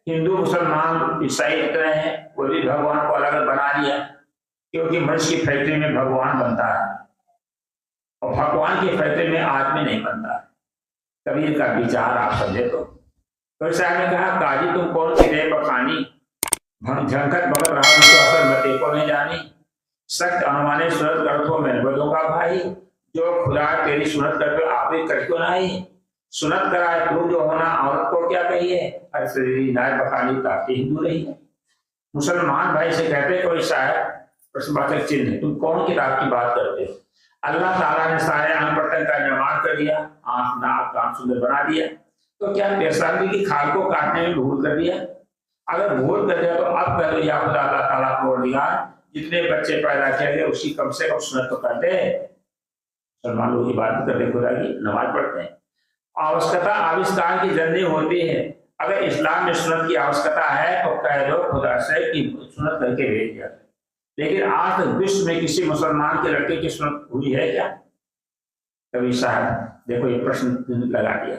हिंदू मुसलमान ईसाई इतने हैं, वो भी भगवान को अलग अलग बना लिया, क्योंकि मनुष्य की फैक्ट्री में भगवान बनता है और भगवान की फैक्ट्री में आदमी नहीं बनता। कबीर का विचार आप समझे तो। कबीर साहब ने कहा, काजी तुम कौन सी दे बखानी, झंखट भगत रहा असर मते को नहीं जानी, सख्त अनुमाने सूरत कर तो मैं बदूंगा भाई, जो खुदा तेरी सुनत कर तो आप ही कर क्यों नहीं, सुनत कराए तू जो होना औरत को क्या कहिए, अरे नाय बखानी ताकि हिंदू रही है। मुसलमान भाई से कहते कोई शायद प्रश्नवाचक चिन्ह है, तुम कौन किताब की बात करते हो। अल्लाह ताला ने सारे आंख पट्टन का निर्माण कर दिया, आंख नाक कान सुंदर बना दिया, तो क्या पेशाबी की खाल को काटने में भूल कर दिया। अगर भूल कर दिया तो अब कह दो या खुदा अल्लाह ताला को दिया, जितने बच्चे पैदा किए गए उसकी कम से कम सुन्नत तो कर दे। मुसलमान लोग इबादत करते, खुदा की नमाज पढ़ते हैं। आवश्यकता आविष्कार की जल्दी होती है, अगर इस्लाम में सुन्नत की आवश्यकता है तो कह दो खुदा से कि सुन्नत करके भेज दिया। लेकिन आज तक विश्व में किसी मुसलमान के लड़के की सुन्नत हुई है क्या? कबीर साहब देखो ये प्रश्न लगा दिया।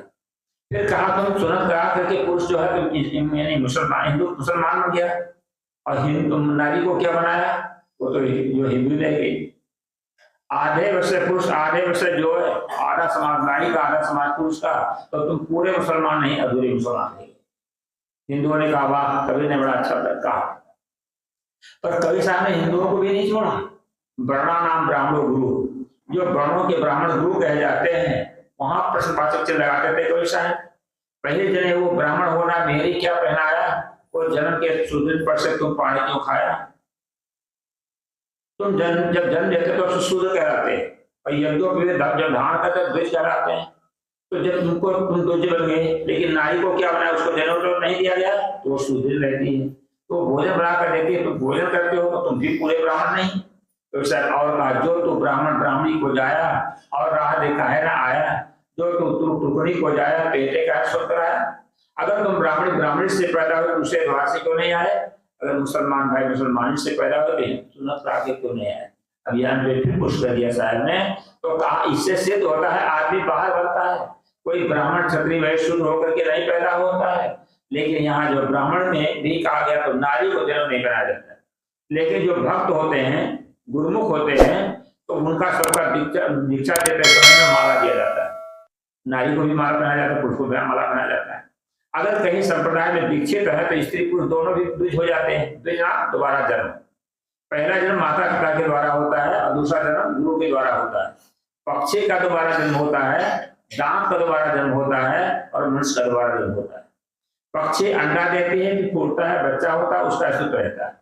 फिर कहा तुम सुन्नत करा करके पुरुष जो है तुम मुसलमान हिंदू मुसलमान बन गया, और हिंदू नारी को क्या बनाया, वो तो जो हिंदू रह गई। आधे वर्ष पुरुष आधे वर्ष जो है, आधा समाज नारी का आधा समाज पुरुष का, तो तुम पूरे मुसलमान नहीं अधूरे मुसलमान थे। हिंदुओं ने कहा वाह, कबीर ने बड़ा अच्छा कहा। पर कबीर साहब ने हिंदुओं को भी नहीं छोड़ा। वर्णा नाम ब्राह्मणो गुरु, जो वर्णों के ब्राह्मण गुरु कहे जाते हैं वहां प्रश्नवाचक चिन्ह लगाते थे कबीर साहब। पहले जने वो ब्राह्मण होना मेरी क्या पहनाया, वो जन्म के सुदृढ़ पर से तुम पानी क्यों खाया। तुम जब जन्म लेते तो शूद्र कहलाते, और यज्ञों के लिए जब धारण करते द्विज कहलाते हैं। तो जब तुमको तुम द्विज बन गए, लेकिन नारी को क्या बनाया, उसको जन्म तो नहीं दिया गया, तो वो शूद्र रहती है। तो भोजन बना कर देती है, तुम भोजन करते हो तो तुम भी पूरे ब्राह्मण नहीं। तो सर और कहा, जो तू ब्राह्मण ब्राह्मणी को जाया और राह देखा है ना आया, जो तू टुकड़ी को जाया पेटे का स्वर्ग आया। अगर तुम ब्राह्मणी ब्राह्मणी से पैदा हुए दूसरे द्वार से क्यों नहीं आए, अगर मुसलमान भाई मुसलमान से पैदा हुए सुन्नत आगे क्यों नहीं आए। अभियान पे फिर पुश कर दिया साहब ने, तो कहा इससे सिद्ध होता है आदमी बाहर बनता है, कोई ब्राह्मण क्षत्रिय वैश्य शूद्र होकर के नहीं पैदा होता है। लेकिन यहाँ जो ब्राह्मण में भी कहा गया तो नारी को जन्म नहीं बनाया जाता है। लेकिन जो भक्त होते हैं गुरुमुख होते हैं तो उनका सबका दीक्षा देते समय में माला दिया जाता है। नारी को भी माला पहनाया जाता है, पुरुष को भी माला पहनाया जाता है। अगर कहीं संप्रदाय में दीक्षित है तो स्त्री पुरुष दोनों भी द्विज हो जाते हैं। द्विज नाम दोबारा जन्म, पहला जन्म माता पिता के द्वारा होता है और दूसरा जन्म गुरु के द्वारा होता है। पक्षी का दोबारा जन्म होता है, दांत का दोबारा जन्म होता है और मनुष्य का दोबारा जन्म होता है। पक्षी अंडा देती है कि फूटता है, बच्चा होता है, उसका अस्तित्व रहता है।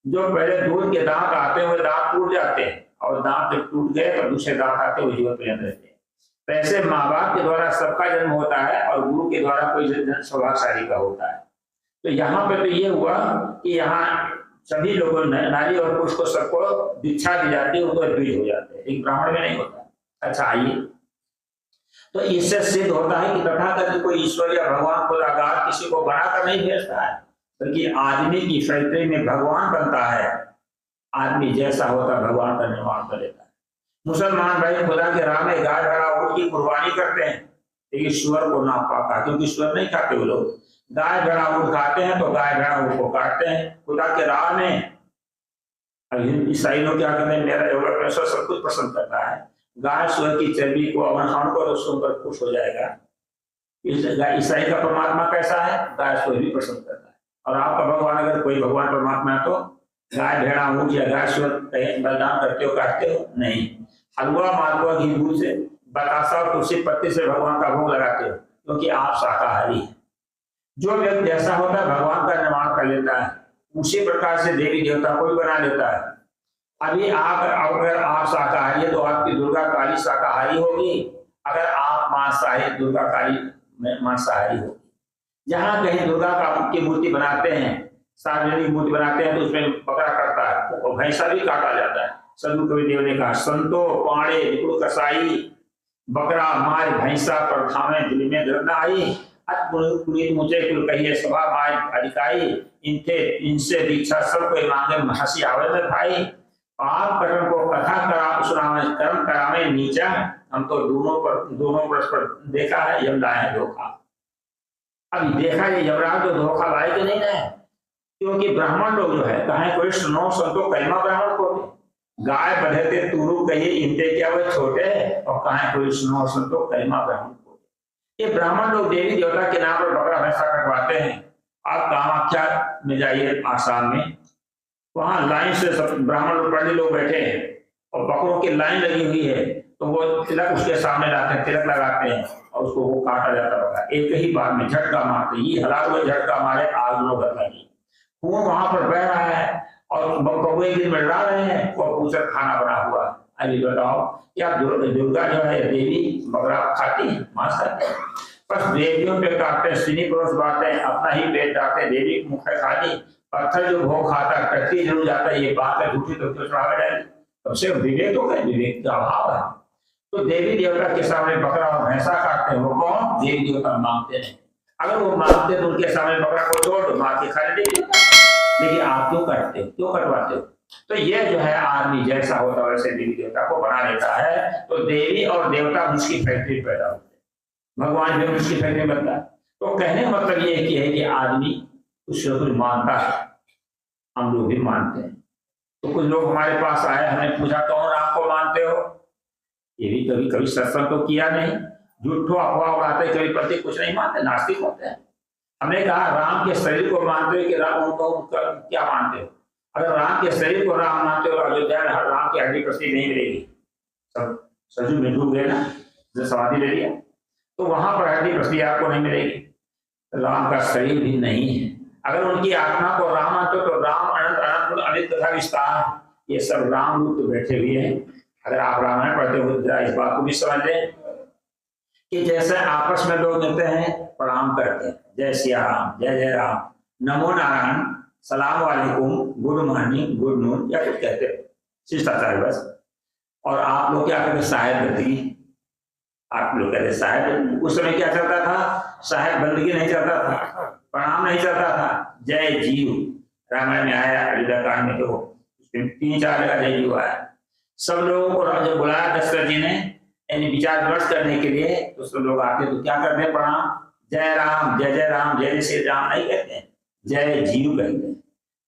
जो पहले दूध के दांत आते हैं वो दांत टूट जाते हैं, और दांत जब टूट गए तो दूसरे दांत आते हैं, वो जीवन पर्यंत रहते हैं। तो ऐसे माँ बाप के द्वारा सबका जन्म होता है और गुरु के द्वारा कोई जन्म सौभाग्यशाली का होता है। तो यहाँ पे तो ये हुआ कि यहाँ सभी लोगों नारी और पुरुष को सबको दीक्षा दी जाती है, उनको द्विज हो जाते हैं, एक ब्राह्मण में नहीं होता। अच्छा आइए, तो इससे सिद्ध होता है कि तथाकथित कोई ईश्वर या भगवान को आगार किसी को बनाकर नहीं भेजता है, बल्कि आदमी की फैक्ट्री में भगवान बनता है। आदमी जैसा होता है भगवान का निर्माण कर लेता है। मुसलमान भाई खुदा के राह में गाय भेड़ा ऊँट की कुर्बानी करते हैं, लेकिन ईश्वर को ना पाता, क्योंकि ईश्वर नहीं खाते वो लोग। गाय भेड़ा ऊँट खाते हैं तो गाय भेड़ा ऊँट को काटते हैं खुदा के राह में। ईसाई लोग क्या कहते हैं, मेरा योगा पैसा सब कुछ पसंद करता है। गाय सुअर की चर्बी को अवसान को सुनकर खुश हो जाएगा। ईसाई का परमात्मा कैसा है, गाय सुअर भी पसंद करता है। और आपका भगवान अगर कोई भगवान परमात्मा है तो गाय भेड़ा ऊँट या गाय सुअर बलिदान करते हो काटते हो नहीं। हलवा मालवा घी दूध से बतासा और तुलसी पत्ती से भगवान का भोग लगाते हो, क्योंकि आप शाकाहारी हैं। जो व्यक्ति जैसा होता है भगवान का निर्माण कर लेता है, उसी प्रकार से देवी देवता को भी बना लेता है। अभी अगर आप शाकाहारी है तो आपकी दुर्गा काली शाकाहारी होगी, अगर आप मांसाहारी दुर्गा काली मांसाहारी होगी। जहां कहीं दुर्गा की मूर्ति बनाते हैं, सार्वजनिक मूर्ति बनाते हैं तो उसमें बकरा कटता है और भैंसा भी काटा जाता है। सदगुरु कबीरदेव ने कहा, संतो पाणे निपुण कसाई, बकरा मार भैंसा पर खावे दिल में दर्द आई, पुनीत मुझे कुल कहिए सभा माय अधिकाई, इनसे दीक्षा सब कोई मांगे हंसी आवे में भाई। पाप कर्म को कथा करा सुनावे कर्म करावे नीचा, हम तो दोनों परस्पर देखा है, यम लाए धोखा। अभी देखा ये यमराज तो धोखा लाए कि नहीं है, क्योंकि ब्राह्मण लोग जो है कहे कोई सुनो संतो कईमा ब्राह्मण को गाय बढ़े थे तुरु कहिए इनते क्या वो छोटे, और कहे कोई सुनो संतो कईमा ब्राह्मण को। ये ब्राह्मण लोग देवी देवता के नाम पर बकरा भैंसा कटवाते हैं। आप कामाख्या में जाइए आसाम में, वहां लाइन से सब ब्राह्मण पंडित लोग बैठे हैं और बकरों की लाइन लगी हुई है, तो वो तिलक उसके सामने लाते हैं, तिलक लगाते हैं और उसको वो काटा जाता होगा। एक ही बार में झटका मारते, ये हलाक हुए झटका मारे, आग लोग लगी, खून वहां पर बह रहा है और बकरे की मिल रहे हैं और पूछकर खाना बना हुआ। अभी बताओ क्या दुर्गा जो है देवी बकरा खाती है, मांस खाती है? बस देवियों पे काटते हैं, सीनी परोस बांटते हैं, अपना ही पेट जाते हैं, देवी की मुख खाली, पत्थर जो भोग खाता है कटती जरूर जाता है, ये बात है झूठी तो क्यों चढ़ा जाएगी? तब से विवेक तो है, विवेक का अभाव है। तो देवी देवता के सामने बकरा और भैंसा काटते हैं, वो कौन? देवी देवता मांगते हैं। अगर वो मांगते तो उनके सामने बकरा को छोड़ दो, मार के खा लेते, लेकिन आप क्यों करते हो, क्यों कटवाते हो? तो ये जो है आदमी जैसा होता है वैसे देवी देवता को बना लेता है। तो देवी और देवता उसकी फैक्ट्री पैदा होते हैं, भगवान भी उसकी फैक्ट्री बनता है। तो कहने का मतलब ये है कि आदमी कुछ न कुछ मानता है, हम लोग भी मानते हैं। तो कुछ लोग हमारे पास आए, हमने पूछा कौन राम को मानते हो? ये भी कभी कभी सत्संग तो किया नहीं, झूठो अफवाह उड़ाते, कभी प्रति कुछ नहीं मानते, नास्तिक होते हैं। हमने कहा राम के शरीर को मानते हो कि राम उनको क्या मानते हो? अगर राम के शरीर को राम मानते हो, अयोध्या में राम की हड्डी प्रति नहीं मिलेगी, सब सजू में डूब गए ना, जो समाधि ले लिया, तो वहां पर हड्डी प्रति आपको नहीं मिलेगी। राम का शरीर भी नहीं है। अगर उनकी आत्मा को राम मानते हो तो राम अनंत अनंत अनित तथा विस्तार, ये सब राम रूप बैठे हुए हैं। अगर आप रामायण पढ़ते हो इस बात को भी समझ लें कि जैसे आपस में लोग मिलते हैं प्रणाम करते हैं, जय सिया राम, जय जय राम, नमो नारायण, सलाम वालेकुम, गुड मॉर्निंग, गुड नून, या कुछ कहते हैं शिष्टाचार बस। और आप लोग क्या कहते? साहेब बंदगी। आप लोग कहते साहेब, उस समय क्या चलता था? साहेब बंदगी नहीं चलता था, प्रणाम नहीं चलता था, जय जीव रामायण में आया, अयोध्या कांड में तो 3-4 जगह जय जीव आया। सब लोगों को जब बुलाया दशरथ जी ने यानी विचार विमर्श करने के लिए, तो सब लोग आते तो क्या करते हैं? प्रणाम, जय राम, जय जय राम, जय जय श्री राम नहीं कहते हैं, जय जीव कहते हैं।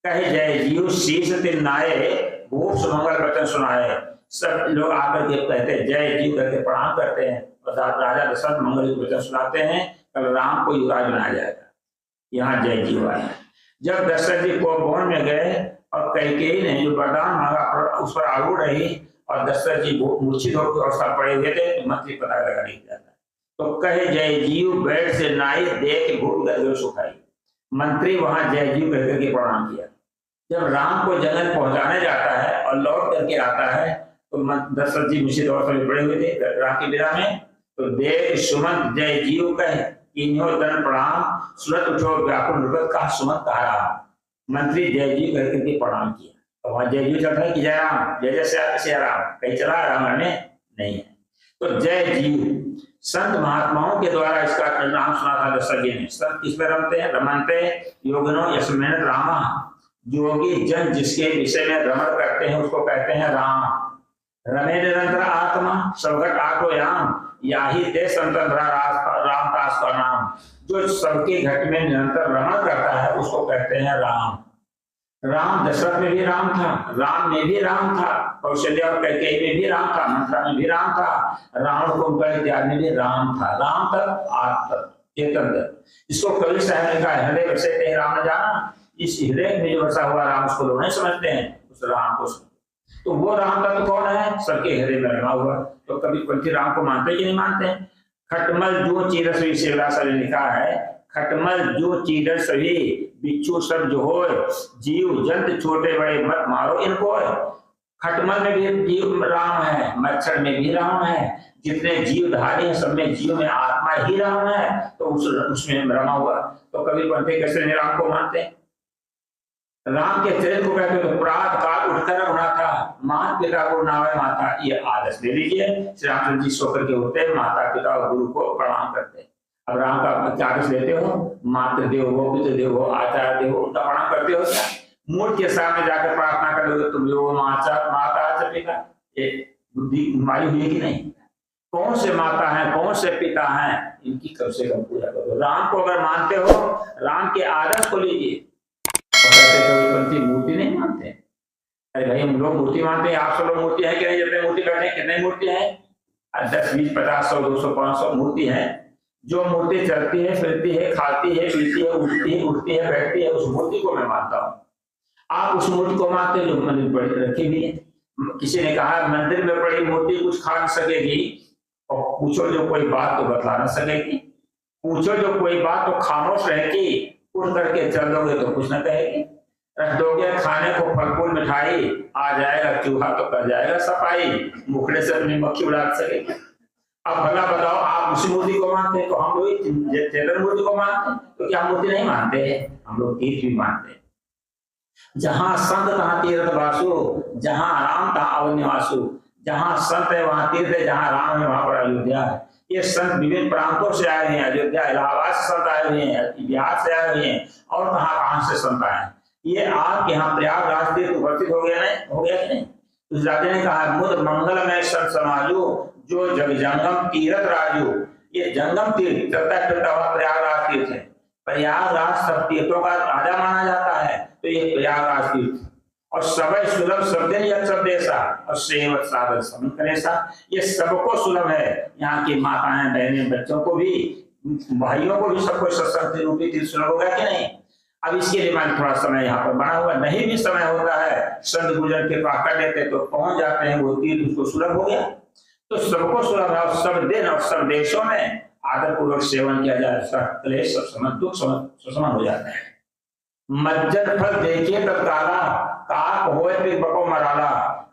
कहे जय जीव शीश तिल नाये, भूप सुमंगल वचन सुनाए। सब लोग आकर के कहते हैं जय जीव करके प्रणाम करते हैं, और राजा दशरथ मंगल वचन सुनाते हैं, कल राम को युवराज बनाया जाएगा। यहाँ जय जीव आया। जब दशरथ जी को भवन में गए और कैकेयी ने जो वरदान मांगा उस पर आरूढ़ रही, और दशरथ जी मूर्छित होकर अवस्था पड़े हुए थे, तो मंत्री पता लगा नहीं जाता। तो कहे जय जीव बेड से नाई देख भूल गए सुखाई। मंत्री वहां जय जीव कहकर के प्रणाम किया। जब राम को जंगल पहुंचाने जाता है और लौट करके आता है, तो दशरथ जी मूर्छित अवस्था में पड़े हुए थे राम की विदा में, तो देख सुमंत जय जीव कहे तन प्रणाम, सुरत उठो व्याकुल नृपत का सुमंत कहा। मंत्री जय जीव कहकर के प्रणाम किया। तो वहां जय जीव चलता है कि जय राम, जय जय सिया राम कहीं चला, रामायण में नहीं है। तो जय जीव संत महात्माओं के द्वारा इसका नाम सुना था दशरथ जी ने। संत किसमें रमते हैं? रमनते योगिनो यस्मिन् रामा, योगी जन जिसके विषय में रमण करते हैं उसको कहते हैं राम। रमे निरंतर आत्मा सवघट आटो याम, याही ते संतन राम दास का नाम। जो सबके घट में निरंतर रमण करता है उसको कहते हैं राम। राम दशरथ में भी राम था, राम में भी राम था, कौशल्या और कैकेयी में भी राम था, मंथरा में भी राम था, रावण को इत्यादि में भी राम था। राम तक आत्म चेतन तक। इसको कवि साहब ने कहा हृदय बसे कहीं राम न जाना। इस हृदय में जो बसा हुआ राम उसको लोग नहीं समझते हैं, उस राम को। तो वो राम तत्व कौन है? सबके हृदय में लगा हुआ। तो कभी पंथी राम को मानते कि नहीं मानते? खटमल जो चीरस सर लिखा है, खटमल जो चीरस सभी बिच्छू सब जो हो, जीव जंत छोटे बड़े मत मारो इनको। खटमल में भी जीव राम है, मच्छर में भी राम है, जितने जीव धारी हैं सब में जीव में आत्मा ही राम है, तो उसमें रमा हुआ। तो कभी पंथी कैसे राम को मानते हैं? राम के चरित्र को कहते तो प्रात काल उठकर होना था, माता पिता को नावे माता, ये आदर्श ले लीजिए। श्री रामचंद्र जी सो करके उठते हैं, माता पिता और गुरु को प्रणाम करते हैं। अब राम का आदर्श लेते हो, मातृ देव हो, पितृ देव हो, आचार्य देव हो, उनका प्रणाम करते हो क्या? मूर्ति के सामने जाकर प्रार्थना करोगे तुम जो माता पिता, ये बुद्धि मारी हुई है कि नहीं? कौन से माता हैं, कौन से पिता हैं, इनकी कम से कम पूजा करो। राम को अगर मानते हो, राम के आदर्श को लीजिए। कबीरपंथी मूर्ति नहीं मानते। अरे भाई हम लोग मूर्ति मानते हैं, आप सब लोग मूर्ति है कि नहीं? जितने मूर्ति बैठे कितने मूर्ति है? 10, 20, 50, 100, 200, 500 मूर्ति है। जो मूर्ति चलती है, फिरती है, खाती है, पीती है, उठती है, बैठती है, उस मूर्ति को मैं मानता हूँ। आप उस मूर्ति को मानते हैं जो मंदिर पर रखी हुई है। किसी ने कहा मंदिर में पड़ी मूर्ति कुछ खा नहीं सकेगी, और पूछो जो कोई बात तो बतला न सकेगी। पूछो जो कोई बात तो खामोश रहेगी, उठ करके चल दोगे तो कुछ न कहेगी। रख दोगे खाने को फल फूल मिठाई, आ जाएगा चूहा तो कर जाएगा सफाई, मुखड़े से अपनी मक्खी उड़ा सकेगी। अब भला बताओ, आप उसी मूर्ति को मानते हैं तो हम लोग चेतन मूर्ति को मानते हैं, तो क्या मूर्ति नहीं मानते हैं? हम लोग तीर्थ भी मानते हैं। जहां संत तहां तीर्थ वासु, जहां राम तहां अवन्यवासु। जहां संत है वहां तीर्थ है, जहां राम है वहां पर अयोध्या है। ये संत विभिन्न प्रांतों से आए हैं, अयोध्या इलाहाबाद से संत आए हुए हैं, बिहार से आए हुए हैं, और कहां से संत आए। ये आपके यहाँ प्रयागराज तीर्थ उपस्थित हो गया नहीं? हो गया कि नहीं? उस राजा ने कहा मुद मंगल में संत समाजो, जो जग जंगम तीर्थ राजू। ये जंगम तीर्थ चलता फिरता हुआ प्रयागराज तीर्थ है। प्रयागराज सब तीर्थों का राजा माना जाता है, तो ये प्रयागराज तीर्थ। और सबय सुलभ शब्द ऐसा, और सेवत साधन समकलेसा। ये सबको सुलभ है, यहाँ की माताएं, बहनें, बच्चों को भी, भाइयों को भी, सबको सत्संग रूपी तीर्थ सुलभ होगा कि नहीं? अब इसके लिए मैंने थोड़ा समय यहाँ पर बना हुआ, नहीं भी समय होता है, संत गुजर के पास कर लेते तो पहुंच जाते हैं, वो तीर्थ उसको सुलभ हो गया। तो सबको सुलभ है, और सब दिन और सब देशों में आदर पूर्वक सेवन किया जाए, सब क्लेश, सब समझ दुख समझ हो जाता है। मज्जन फल देखिए तत्काला, काक होए फिर बको मराला।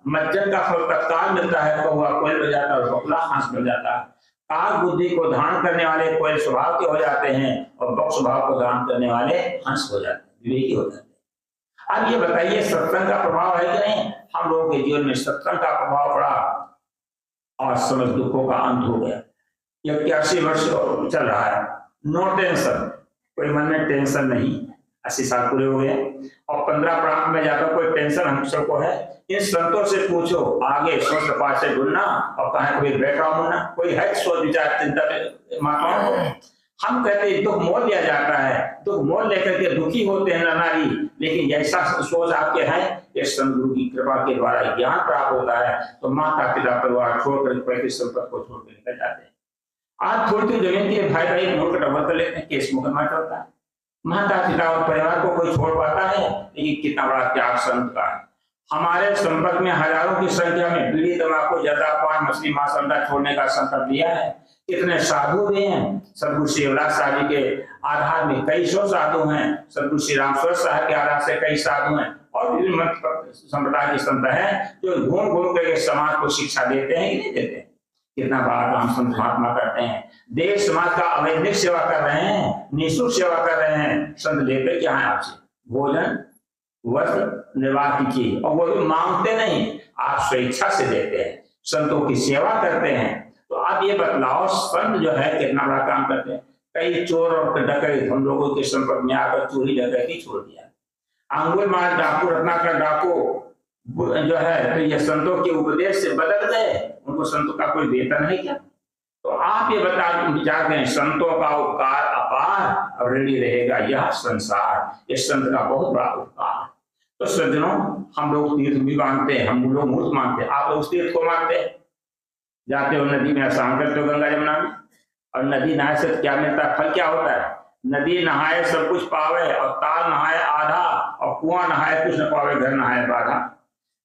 मज्जन का फल तत्काल मिलता है, कौवा कोयल बन जाता है, बकुला हंस बन जाता है। काक बुद्धि को धारण करने वाले कोयल स्वभाव के हो जाते हैं, और बक स्वभाव को धारण करने वाले हंस हो जाते हैं, विवेकी हो जाते हैं। अब ये बताइए सत्संग का प्रभाव है कि नहीं? हम लोगों के जीवन में सत्संग का प्रभाव पड़ा, और समझ दुखों का अंत हो गया। 81 वर्ष चल रहा है, नो टेंशन, कोई मन में टेंशन नहीं। 80 साल पूरे हो गए, और 15 प्रांत में जाकर कोई टेंशन हम सबको है। इन संतों से पूछो, आगे सोच पास से ढूंढना, और कहा कोई बैठा मुन्ना, कोई है सोच विचार चिंता महात्माओं को। हम कहते हैं दुख मोल लिया जाता है, दुख मोल लेकर के दुखी होते हैं नारी, लेकिन जैसा सोच आपके है, ये सदगुरु की कृपा के द्वारा ज्ञान प्राप्त होता है, तो माता पिता परिवार छोड़कर पैतृक संपत्ति को छोड़कर निकल जाते हैं। आज थोड़ी जमीन के भाई भाई नोट का डबल कर लेते हैं, केस मुकदमा चलता है। माता पिता और परिवार को कोई छोड़ पाता है, लेकिन कितना बड़ा त्याग संत का है। हमारे संपर्क में हजारों की संख्या में बीड़ी, तंबाकू, जर्दा, पान, मछली, मांस, अंडा छोड़ने का संकल्प लिया है। कितने साधु भी हैं। सदगुरु श्री शिवराज साहब जी के आधार में कई सौ साधु हैं, सदगुरु श्री रामस्वरूप साहब के आधार से कई साधु हैं, और विभिन्न संप्रदाय के संत हैं जो घूम घूम करके समाज को शिक्षा देते हैं कि नहीं देते। कितना बड़ा काम संत महात्मा करते हैं, देश समाज का अवैधिक सेवा कर रहे हैं, निःशुल्क सेवा कर रहे हैं। संत लेते क्या है आपसे? भोजन, वस्त्र, निर्वाह कीजिए, और वो भी मांगते नहीं, आप स्वेच्छा से देते हैं, संतों की सेवा करते हैं। तो आप ये बतलाओ, संत जो है कितना बड़ा काम करते हैं। कई चोर और डकैत हम लोगों के संपर्क में आकर चोरी डकैती छोड़ दिया। अंगुलमाल डाकू, रत्नाकर डाकू जो है, तो ये संतों के उपदेश से बदल गए, उनको संतों का कोई वेतन है क्या? तो आप ये बता विचार करें, संतों का उपकार अपार और ऋणी रहेगा यह संसार। ये संत का बहुत बड़ा उपकार। तो सज्जनों, हम लोग तीर्थ भी मानते हैं, हम लोग मूर्त मानते हैं, आप लोग उस तीर्थ को मानते हैं। जाते हो नदी में स्नान करते हो गंगा जमुना में, और नदी नहाए से क्या मिलता है? फल क्या होता है? नदी नहाए सब कुछ पावे, और ताल नहाए आधा, और कुआं नहाए कुछ न पावे, घर नहाए बाधा।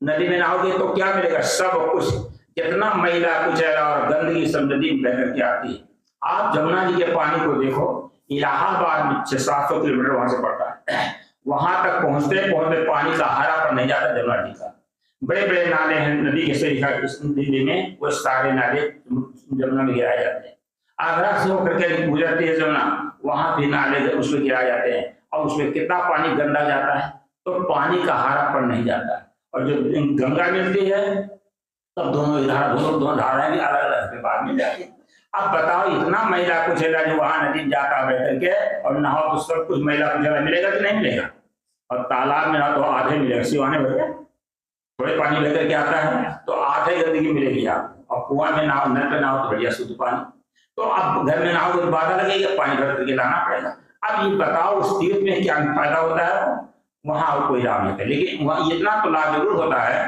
नदी में नहाओगे तो क्या मिलेगा? सब कुछ। कितना मैला कुचैला और गंदगी सब नदी में बह करके आती है। आप जमुना जी के पानी को देखो, इलाहाबाद में 600-700 किलोमीटर वहां से पड़ता है, वहां तक पहुंचते पहुंचते पानी का हरा पर नहीं जाता जमुना जी का। बड़े बड़े नाले हैं नदी के सही दिल्ली में, वो सारे नाले जमुना में गिराए जाते हैं। आगरा से होकर के गुजरती है जमुना, वहां भी नाले उसमें गिराए जाते हैं, और उसमें कितना पानी गंदा जाता है, तो पानी का हरा पर नहीं जाता। और जब गंगा मिलती है तब दोनों धाराएं भी अलग अलग बाद में जाती है। अब बताओ, इतना मैला कुचैला जो वहां नदी जाता है बैठ के, और नहाओ तो सब कुछ मैला कुचैला मिलेगा कि नहीं मिलेगा? और तालाब में ना तो आधे मिलेगा, सिवाने भर थोड़े पानी लेकर के आता है तो आधे गंदगी मिलेगी आपको। और कुआं में नहाओ, नल पे नहाओ तो बढ़िया शुद्ध पानी। तो अब घर में नहाओ तो बाधा लगेगा, पानी भर करके लाना पड़ेगा। अब ये बताओ उस तीर्थ में क्या फायदा होता है? वहां कोई लाभ नहीं है, लेकिन वहां इतना तो लाभ जरूर होता है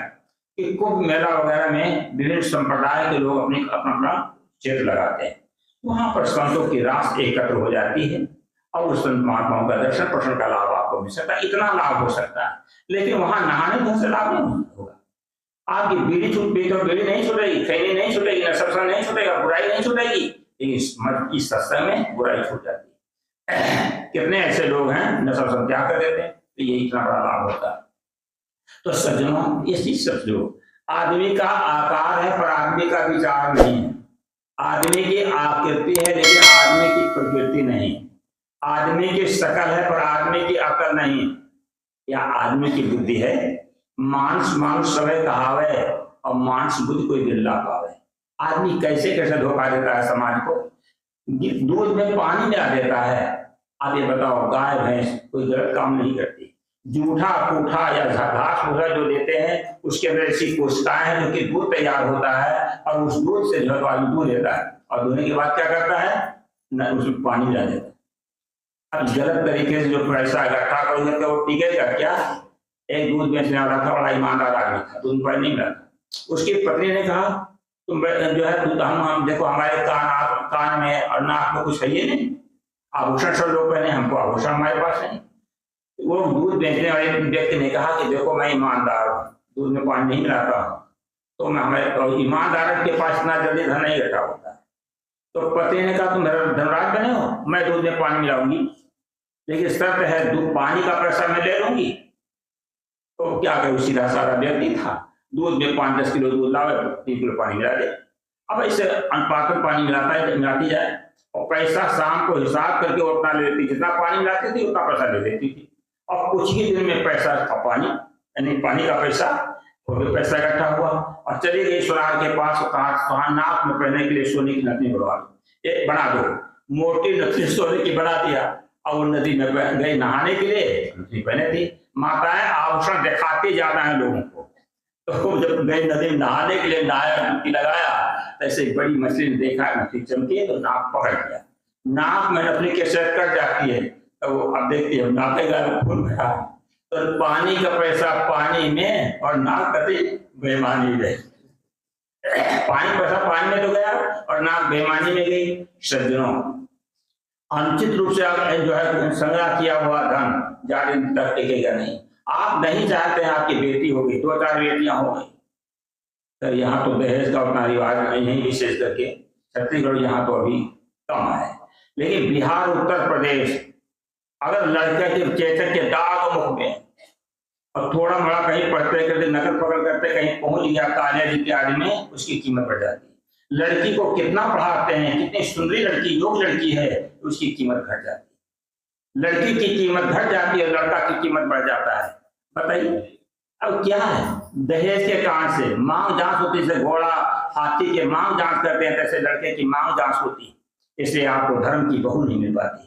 कि कुंभ मेला वगैरह में विभिन्न संप्रदाय के लोग अपने अपना क्षेत्र लगाते हैं। वहां पर संतों की रास एकत्र हो जाती है और उस संत महात्माओं का दर्शन प्रश्न का लाभ आपको मिल सकता है, इतना लाभ हो सकता है। लेकिन वहां नहाने धोने से लाभ नहीं होगा। आपकी बीड़ी छूट गई तो बीड़ी नहीं छूटेगी, खैनी नहीं छूटेगी, नशा नहीं छूटेगा, बुराई नहीं छूटेगी, लेकिन इस सत्संग में बुराई छूट जाती है। कितने ऐसे लोग हैं नशा त्याग कर देते हैं, तो ये इतना बड़ा लाभ होता है। तो सज्जनों, ये चीज समझो, आदमी का आकार है पर आदमी का विचार नहीं है। आदमी की आकृति है लेकिन आदमी की प्रकृति नहीं। आदमी की शकल है पर आदमी की अकल नहीं, या आदमी की बुद्धि है। मांस मांस सवे कहावे और मांस बुद्धि कोई बिरला पावे। आदमी कैसे कैसे धोखा देता है समाज को, दूध में पानी मिला देता है। अब ये बताओ, गाय भैंस कोई गलत काम नहीं करती, जूठा पूठा या घास भूसा जो देते हैं उसके अंदर ऐसी कोशिकाएं हैं जो कि दूध तैयार होता है और उस दूध से जो है आदमी दूध लेता है और धोने के बाद क्या करता है न, उसमें पानी मिला देता है। अब गलत तरीके से जो पैसा इकट्ठा करोगे तो वो टिकेगा क्या? एक दूध बेचने वाला था, बड़ा ईमानदार आदमी था, दूध पर नहीं मिला था। उसकी पत्नी ने कहा तुम जो है हम देखो हमारे कान में और नाक में कुछ है ही नहीं, आभूषण सब लोग पहने, हमको आभूषण हमारे पास नहीं। वो दूध बेचने वाले व्यक्ति ने कहा कि देखो मैं ईमानदार हूँ, दूध में पानी नहीं मिलाता हूँ, तो मैं हमारे ईमानदार के पास इतना जल्दी धन नहीं इकट्ठा होता। तो पति ने कहा तुम धनराज बने हो, मैं दूध में पानी मिलाऊंगी, लेकिन शर्त है दूध पानी का पैसा मैं ले लूंगी। तो क्या कहे, सीधा सारा व्यक्ति था, दूध में 5-10 किलो दूध लावे, 3 किलो पानी मिला दे। अब ऐसे अनुपात में पानी मिलाती जाए और पैसा शाम को हिसाब करके वो अपना ले लेती, जितना पानी मिलाती थी उतना पैसा ले लेती थी। और कुछ ही दिन में पैसा का पानी यानी पानी का पैसा पैसा इकट्ठा हुआ और चली गई सुनार के पास। कहा नाक में पहनने के लिए सोने की नथनी बना दो, मोटी नथनी सोने की बना दिया और वो नदी में गई नहाने के लिए, नथनी पहने थी। माताएं आभूषण दिखाती ज्यादा है लोगों को, तो जब गई नदी में नहाने के लिए नहाया, डुबकी लगाया, ऐसे बड़ी मछली ने देखा नथनी चमकी तो नाक पकड़ गया। नाक में नथनी के सेट कर जाती है तो वो अब देखती है नाकेगा खून भरा, तो पानी का पैसा पानी में और नाक कति बेईमानी में। पानी पैसा पानी में तो गया और नाक बेईमानी में गई। सज्जनों, अनुचित रूप से आप जो है संग्रह किया हुआ धन ज्यादा दिन तक टिकेगा नहीं। आप नहीं चाहते हैं आपकी बेटी हो गई, 2-4 बेटियां हो गई, तो यहाँ तो दहेज का उतना रिवाज नहीं, विशेष करके छत्तीसगढ़ यहाँ तो अभी कम है। लेकिन बिहार, उत्तर प्रदेश, अगर लड़के के चेचक के दाग मुख में और थोड़ा बड़ा कहीं पढ़ते करते नकल पकड़ करते कहीं पहुंच गया कॉलेज इत्यादि में, उसकी कीमत बढ़ जाती है। लड़की को कितना पढ़ाते हैं, कितनी सुंदरी लड़की, योग लड़की है, उसकी कीमत घट जाती है। लड़की की कीमत घट जाती है, लड़का की कीमत बढ़ जाता है। बताइए अब क्या है? दहेज के कारण से मांग जांच होती है, घोड़ा हाथी के मांग जांच करते हैं तैसे लड़के की मांग जांच होती, इसलिए आपको धर्म की बहू नहीं मिल पाती,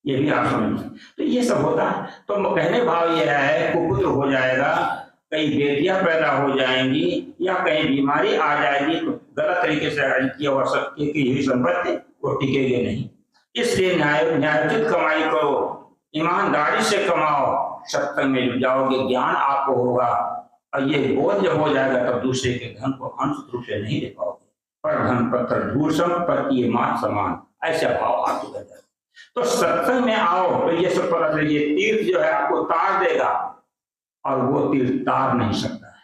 ये भी आप समझिए। तो ये सब होता है। तो कहने भाव ये है कुपुत्र हो जाएगा, कई बेटियां पैदा हो जाएंगी या कहीं बीमारी आ जाएगी, तो गलत तरीके से अर्जित की हुई संपत्ति वो टिकेगी नहीं। इसलिए न्यायोचित कमाई करो, ईमानदारी से कमाओ, सत्संग में जुट जाओगे, ज्ञान आपको होगा और ये बोध जब हो जाएगा तब दूसरे के धन को अंश रूप से नहीं दे पाओगे। पर धन पत्थर धूसम पति मान समान, ऐसा भाव आपको कर जाएगा। तो सत्संग में आओ तो ये सब पता चले, ये तीर्थ जो है आपको तार देगा और वो तीर्थ तार नहीं सकता है।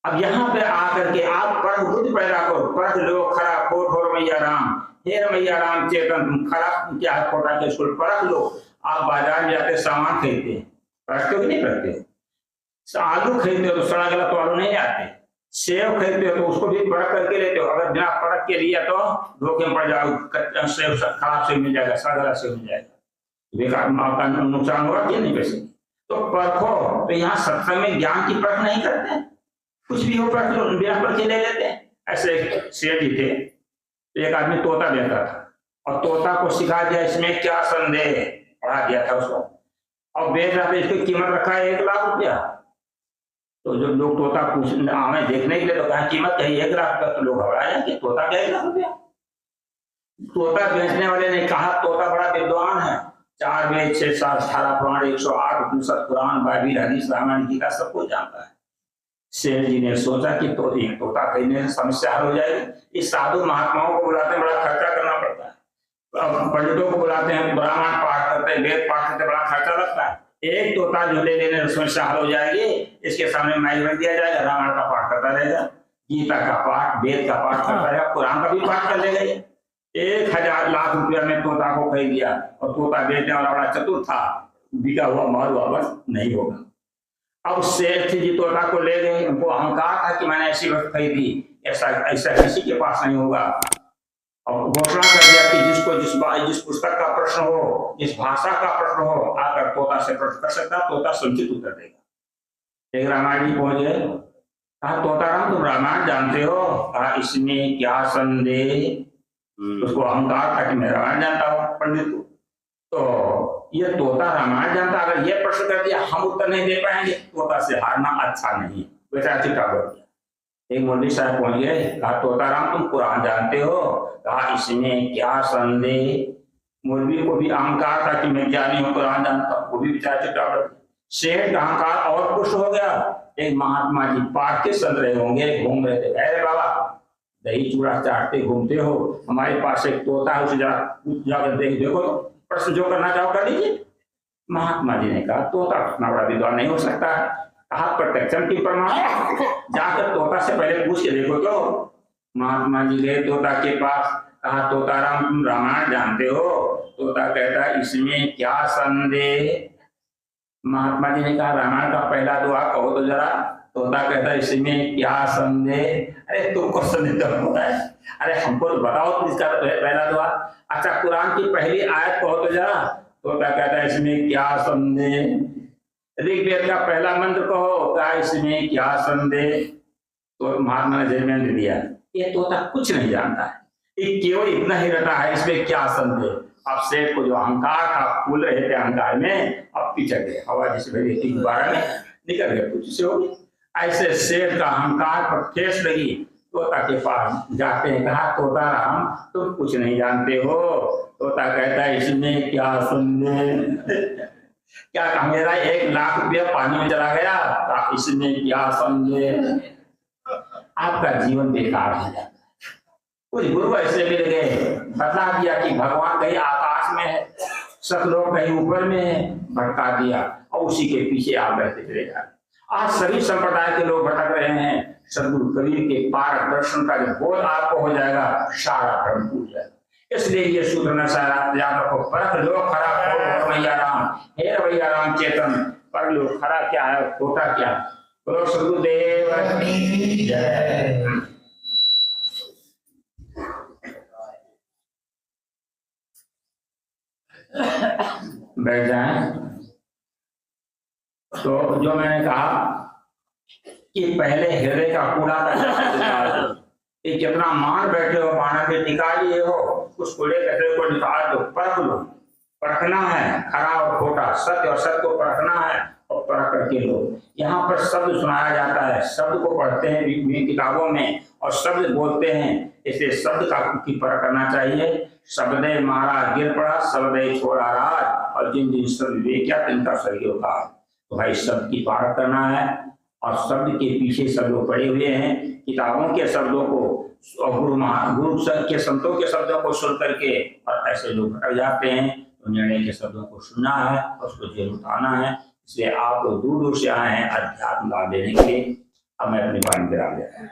अब यहाँ पे आकर के आप परख बुद्धि पैदा करो, परख लो खरा खोट हो रमैया राम, हे रमैया राम चेतन, तुम खरा क्या है खोटा के स्कूल परख लो। आप बाजार में जाते सामान खरीदते हैं, परखते हो कि नहीं परखते? आलू खरीदते हो तो सड़ा गला तो आलू नहीं आते, सेव खरीदते हो तो उसको भी परख करके लेते हो, अगर बिना परख के लिया तो धोखे में पड़ जाओ, कच्चा सेव खराब सेव मिल जाएगा, सड़ा सेव मिल जाएगा, बेकार का नुकसान होगा कि नहीं पैसे। तो परखो। तो यहाँ सत्संग में ज्ञान की परख नहीं करते, कुछ भी हो परख लो, बिना परख के ले लेते हैं। ऐसे सेठ जी थे, एक आदमी तोता देता था और तोता को सिखा दिया इसमें क्या संदेह, पढ़ा दिया था उसको, और बेच रहा था, इसकी कीमत रखा है 1 लाख रुपया। तो जब लोग तोता पूछने आवे देखने के लिए तो कहा कीमत कही 1 लाख का, तो लोग घबरा जाए कि तोता क्या 1 लाख रुपया। तोता बेचने वाले ने कहा तोता बड़ा विद्वान है, 4 वेद 6 7 18 पुराण 108 उपनिषद कुरान बाइबिल हदीस रामायण गीता सब कुछ जानता है। शेर जी ने सोचा कि तोता कहने से समस्या हल हो जाएगी। इस साधु महात्माओं को बुलाते हैं, बड़ा खर्चा करना पड़ता है, पंडितों को बुलाते हैं, ब्राह्मण पाठ करते हैं, वेद पाठ करते, बड़ा खर्चा लगता है। एक तोता जो ले लेने से समस्या हल हो जाएगी, इसके सामने माइक रख दिया जाएगा, रामायण का पाठ करता रहेगा, गीता का पाठ वेद का पाठ करता रहेगा, कुरान का भी पाठ कर लेगा। 1000 लाख रुपया में तोता को खरीद दिया, और तोता बेचने वाला बड़ा चतुर था, बिका हुआ माल वापस नहीं होगा। अब सेठ जी तोता को ले गए, उनको अहंकार था कि मैंने ऐसी वस्तु खरीदी, ऐसा किसी के पास नहीं होगा। और घोषणा कर दिया कि जिसको जिस पुस्तक का प्रश्न हो, जिस भाषा का प्रश्न हो, आकर तोता से प्रश्न कर सकता, तोता समुचित उत्तर देगा। एक रामायण जी पहुंच गए, कहा तोताराम तुम रामायण जानते हो? कहा इसमें क्या संदेह। उसको अहंकार था कि मैं रामायण जानता हूँ पंडित को। तो ये तोता रामायण जानता, अगर ये प्रश्न कर दिया हम उत्तर नहीं दे पाएंगे, तोता से हारना अच्छा नहीं। बेचारा चिट्ठा कर दिया। एक मौलवी साहब पहुंच गए, कहा तोताराम तुम कुरान जानते हो? कहा इसमें क्या संदेह। मौलवी को भी अहंकार था कि मैं ज्ञानी हूँ, कुरान जानता हूँ, वो भी बेचारा चिट्ठा कर दिया। शेठ का अहंकार और पुष्ट हो गया। एक महात्मा जी पाठ के संत रहे होंगे, घूम रहे थे, अरे बाबा दही चूड़ा चाटते घूमते हो, हमारे पास एक तोता है, उसे जाकर देखो तो प्रश्न जो करना चाहो कर लीजिए। महात्मा जी ने कहा तोता इतना बड़ा विद्वान नहीं हो सकता है। कहा प्रत्यक्षम की प्रमाण, जाकर तोता से पहले पूछ के देखो तो। महात्मा जी गए तोता के पास, कहा तोताराम तुम रामायण जानते हो? तोता कहता इसमें क्या संदेह। महात्मा जी ने कहा रामायण का पहला दुआ कहो तो जरा। तोता कहता इसमें क्या संदेह। अरे तुमको संदेह तो होता है, अरे हमको तो बताओ तो इसका पहला दुआ। अच्छा कुरान की पहली आयत कहो तो जरा। तोता कहता है इसमें क्या संदेह। ऋग्वेद का पहला मंत्र कहो, क्या इसमें क्या संदेह। तो महात्मा ने जवाब दे दिया ये तोता कुछ नहीं जानता है, ये केवल इतना ही रटा है, इसमें क्या संदेह। अब सेठ को जो अहंकार था, फूल रहे थे अहंकार में, अब पिछड़ गए, हवा जिसे भेजी गुब्बारा में निकल गए, कुछ से हो गई। ऐसे शेर का अहंकार पर ठेस लगी। तोता के पास जाते हैं, कहा तोताराम तुम कुछ नहीं जानते हो? तोता कहता है इसमें क्या संदेह। क्या कहा मेरा 1 लाख रुपया पानी में चला गया, इसमें क्या संदेह। आपका जीवन बेकार हो जाता है। कुछ गुरु ऐसे मिल गए, बता दिया कि भगवान कहीं आकाश में है, सब लोग कहीं ऊपर में है, भटका दिया, और उसी के पीछे आप बैठे चले जा। आज सभी संप्रदाय के लोग भटक रहे हैं। सदगुरु कबीर के पार दर्शन का जो बोध आपको हो जाएगा, सारा भ्रम टूट जाएगा। इसलिए ये सूत्र न सारा याद रखो, परख लो खरा हो रवैया राम, हे रवैया राम चेतन, पर लो खरा क्या है खोटा क्या। बोलो सदगुरुदेव की जय। बैठ जाएं। तो जो मैंने कहा कि पहले हृदय का कूड़ा कि जितना मान बैठे हो, माना के टिका लिए हो, उस कूड़े कचरे को निकाल दो, परख लो। परखना है खरा और खोटा, सत्य और सत्य को परखना है और परख करके लो। यहाँ पर शब्द सुनाया जाता है, शब्द को पढ़ते हैं किताबों में और शब्द बोलते हैं, इसलिए शब्द की परख करना चाहिए। शब्दे मारा गिर पड़ा, शब्दे छोड़ा राज, और जिन जिन शब्द विवेक तिनका शरीर होगा। तो भाई शब्द की परख करना है, और शब्द के पीछे सब लोग पड़े हुए हैं। किताबों के शब्दों को और गुरु के संतों के शब्दों को सुन करके और ऐसे लोग भटक जाते हैं। तो निर्णय के शब्दों को सुनना है और उसको जेल उठाना है। इसलिए आप लोग दूर दूर से आए हैं अध्यात्म लाभ लेने के लिए। अब मैं अपनी वाणी विराम देता हूं।